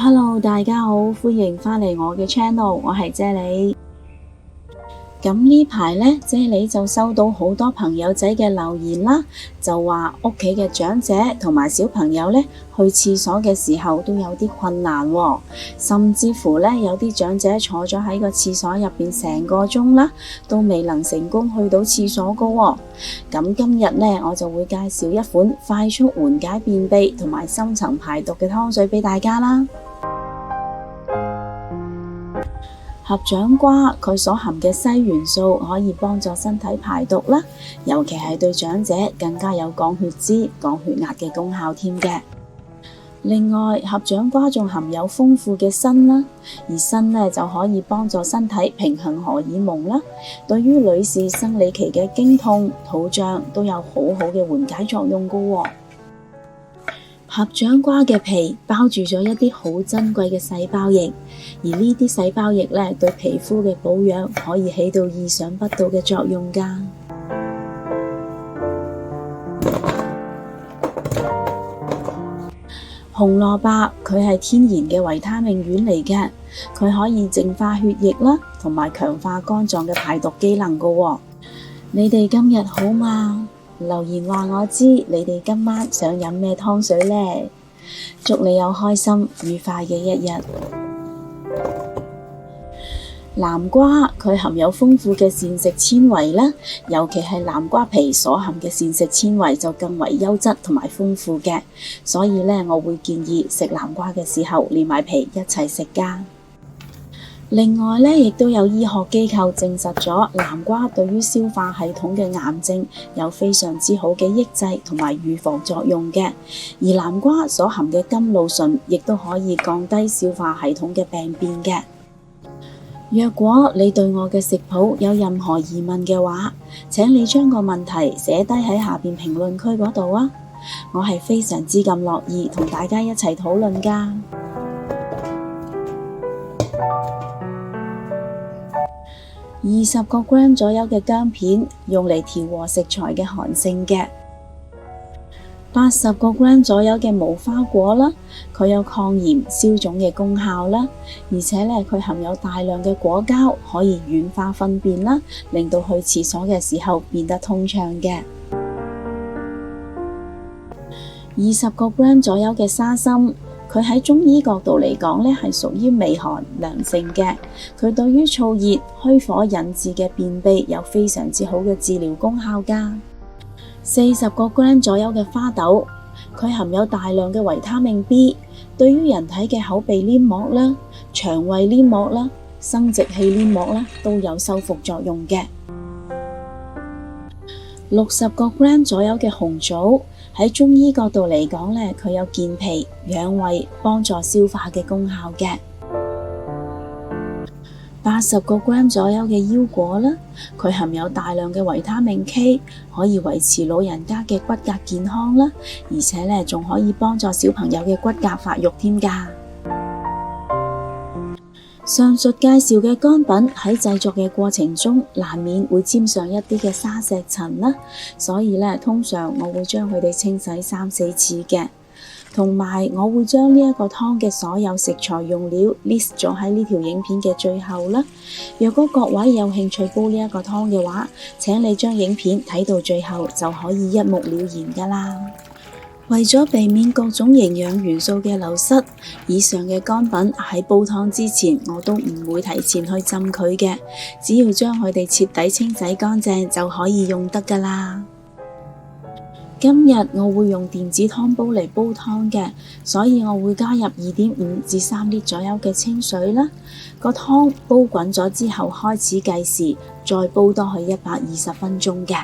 Hello，大家好，歡迎返嚟我嘅 channel，我係啫喱。咁呢排呢，啫喱就收到好多朋友仔嘅留言啦，就話屋企嘅長者同埋小朋友呢，去廁所嘅時候都有啲困難喎，甚至乎呢，有啲長者坐咗喺個廁所入邊成個鐘啦，都未能成功去到廁所噶喎。咁今日呢，我就會介紹一款快速緩解便秘同埋深層排毒嘅湯水俾大家啦。合掌瓜佢所含嘅硒元素可以幫助身體排毒啦，尤其係對長者更加有降血脂、降血壓嘅功效添嘅。另外，合掌瓜仲含有豐富嘅鋅啦，而鋅呢就可以幫助身體平衡荷爾蒙啦，對於女士生理期嘅經痛、肚脹都有好好嘅緩解作用噶喎。合掌瓜嘅皮包住咗一啲好珍貴嘅細胞液，而呢啲細胞液呢，對皮膚嘅保養可以起到意想不到嘅作用㗎。紅蘿蔔佢係天然嘅維他命丸嚟嘅，佢可以淨化血液啦，同埋強化肝臟嘅排毒機能㗎喎。你哋今日好嗎？留言話我知你哋今晚想飲咩湯水呢？祝你有開心愉快嘅一日。南瓜佢含有豐富嘅膳食纖維啦，尤其係南瓜皮所含嘅膳食纖維就更為優質同埋豐富嘅，所以呢，我會建議食南瓜嘅時候連埋皮一齊食㗎。另外呢，亦都有醫學機構證實咗南瓜對於消化系統嘅癌症有非常之好嘅抑制同埋預防作用嘅，而南瓜所含嘅甘露醇亦都可以降低消化系統嘅病變嘅。若果你對我嘅食譜有任何疑問嘅話，請你將個問題寫低喺下邊評論區嗰度啊，我係非常之咁樂意同大家一齊討論㗎。20個 gram 左右嘅薑片用嚟調和食材嘅寒性嘅，80個 gram 左右嘅無花果啦，佢有抗炎消腫嘅功效啦，而且呢，佢含有大量嘅果膠，可以軟化糞便啦，令到去廁所嘅時候變得通暢嘅。20個 gram 左右嘅沙參，佢喺中醫角度嚟講呢，係屬於微寒涼性嘅，佢對於燥熱虛火引致嘅便秘有非常之好嘅治療功效㗎。40個 gram 左右嘅花豆，佢含有大量嘅維他命 B， 對於人體嘅口鼻黏膜啦、腸胃黏膜啦、生殖器黏膜啦都有修復作用嘅。60個 gram 左右嘅紅棗，喺中醫角度嚟講呢，佢有健脾養胃、幫助消化嘅功效嘅。80個 gram 左右嘅腰果啦，佢含有大量嘅維他命 K， 可以維持老人家嘅骨骼健康啦，而且呢仲可以幫助小朋友嘅骨骼發育添㗎。上述介紹嘅乾品喺製作嘅過程中難免會沾上一啲嘅沙石塵啦，所以呢，通常我會將佢哋清洗3-4次嘅，同埋我會將呢一個湯嘅所有食材用料 list 咗喺呢條影片嘅最後啦。若果各位有興趣煲呢一個湯嘅話，請你將影片睇到最後就可以一目了然㗎啦。為咗避免各種營養元素嘅流失，以上嘅乾品喺煲湯之前我都唔會提前去浸佢嘅，只要將佢哋徹底清洗乾淨就可以用得㗎啦。今日我會用電子湯煲嚟煲湯嘅，所以我會加入2.5至3列左右嘅清水啦。個湯煲滾咗之後開始計時，再煲多去120分鐘嘅。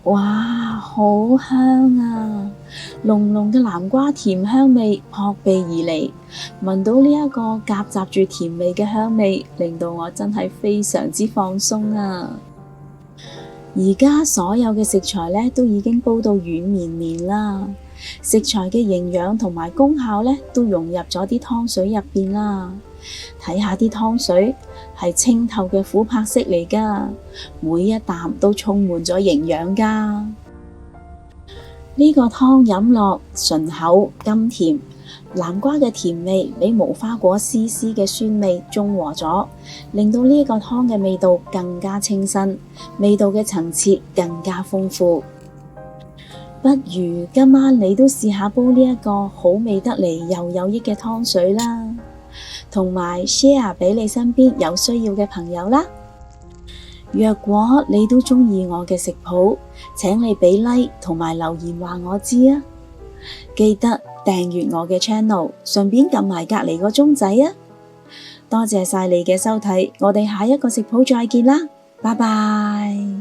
哇，好香啊！濃濃嘅南瓜甜香味撲鼻而嚟，聞到呢一個夾雜住甜味嘅香味，令到我真係非常之放鬆啊！而家所有嘅食材呢都已經煲到軟綿綿啦，食材嘅營養同埋功效呢都融入咗啲湯水入邊啦。睇下啲湯水係清透嘅琥珀色嚟㗎，每一啖都充滿咗營養㗎。呢個湯飲落醇厚甘甜，南瓜嘅甜味俾無花果絲絲嘅酸味中和咗，令到呢個湯嘅味道更加清新，味道嘅層次更加豐富。不如今晚你都試下煲呢一個好味得嚟又有益嘅湯水啦，同埋 share 俾你身邊有需要嘅朋友啦。若果你都鍾意我嘅食譜，請你俾 like 同埋留言話我知啊！記得訂閱我嘅 channel， 順便撳埋隔離個鐘仔啊！多謝晒你嘅收睇，我哋下一個食譜再見啦，拜拜。